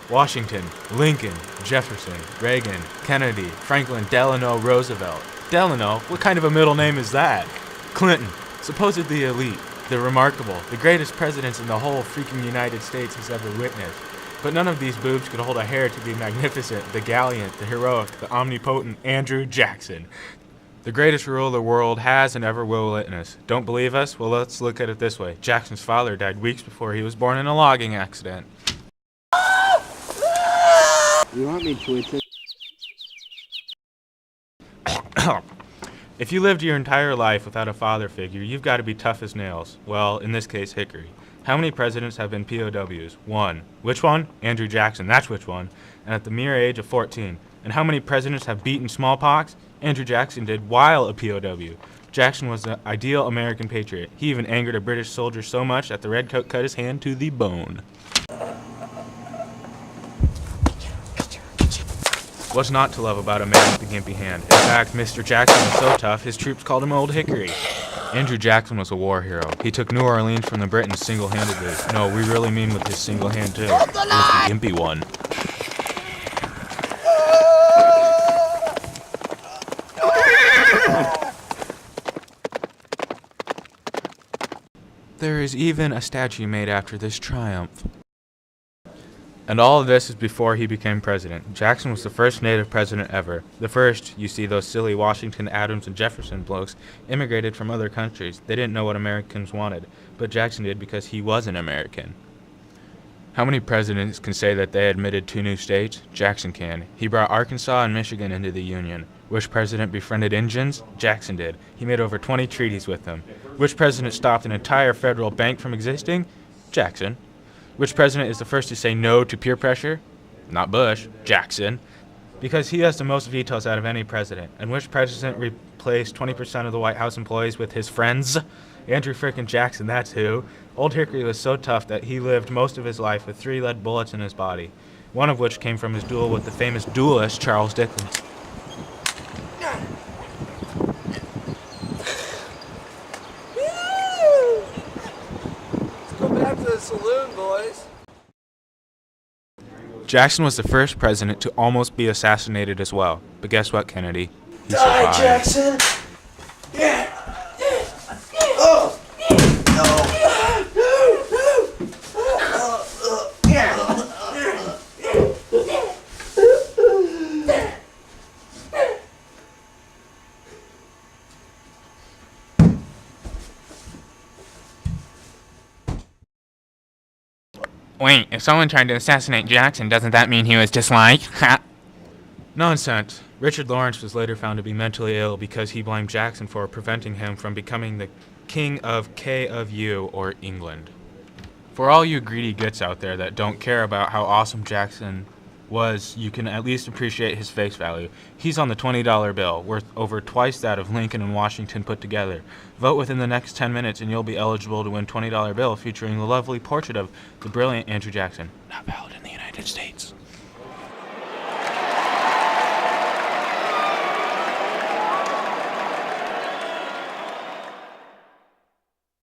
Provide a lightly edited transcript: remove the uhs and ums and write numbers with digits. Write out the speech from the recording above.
Washington, Lincoln, Jefferson, Reagan, Kennedy, Franklin Delano Roosevelt. Delano? What kind of a middle name is that? Clinton, supposedly elite, the remarkable, the greatest presidents in the whole freaking United States has ever witnessed. But none of these boobs could hold a hair to the magnificent, the gallant, the heroic, the omnipotent Andrew Jackson. The greatest ruler the world has and ever will witness. Don't believe us? Well, let's look at it this way. Jackson's father died weeks before he was born in a logging accident. You want me to? If you lived your entire life without a father figure, you've got to be tough as nails. Well, in this case, Hickory. How many presidents have been POWs? 1. Which one? Andrew Jackson, that's which one. And at the mere age of 14. And how many presidents have beaten smallpox? Andrew Jackson did while a POW. Jackson was the ideal American patriot. He even angered a British soldier so much that the redcoat cut his hand to the bone. What's not to love about a man with a gimpy hand? In fact, Mr. Jackson was so tough, his troops called him Old Hickory. Andrew Jackson was a war hero. He took New Orleans from the Britons single-handedly. No, we really mean with his single hand, too. It was the gimpy one. There is even a statue made after this triumph. And all of this is before he became president. Jackson was the first native president ever. The first, you see, those silly Washington, Adams, and Jefferson blokes immigrated from other countries. They didn't know what Americans wanted, but Jackson did because he was an American. How many presidents can say that they admitted 2 new states? Jackson can. He brought Arkansas and Michigan into the Union. Which president befriended Indians? Jackson did. He made over 20 treaties with them. Which president stopped an entire federal bank from existing? Jackson. Which president is the first to say no to peer pressure? Not Bush, Jackson. Because he has the most vetoes out of any president. And which president replaced 20% of the White House employees with his friends? Andrew frickin' Jackson, that's who. Old Hickory was so tough that he lived most of his life with 3 lead bullets in his body, one of which came from his duel with the famous duelist Charles Dickens. Back to the saloon, boys. Jackson was the first president to almost be assassinated as well. But guess what, Kennedy? He Die, survived. Jackson! Yeah! Oh! Wait, if someone tried to assassinate Jackson, doesn't that mean he was just like, ha? Nonsense. Richard Lawrence was later found to be mentally ill because he blamed Jackson for preventing him from becoming the king of K of U, or England. For all you greedy gits out there that don't care about how awesome Jackson was, you can at least appreciate his face value. He's on the $20 bill, worth over twice that of Lincoln and Washington put together. Vote within the next 10 minutes and you'll be eligible to win $20 bill featuring the lovely portrait of the brilliant Andrew Jackson. Not valid in the United States.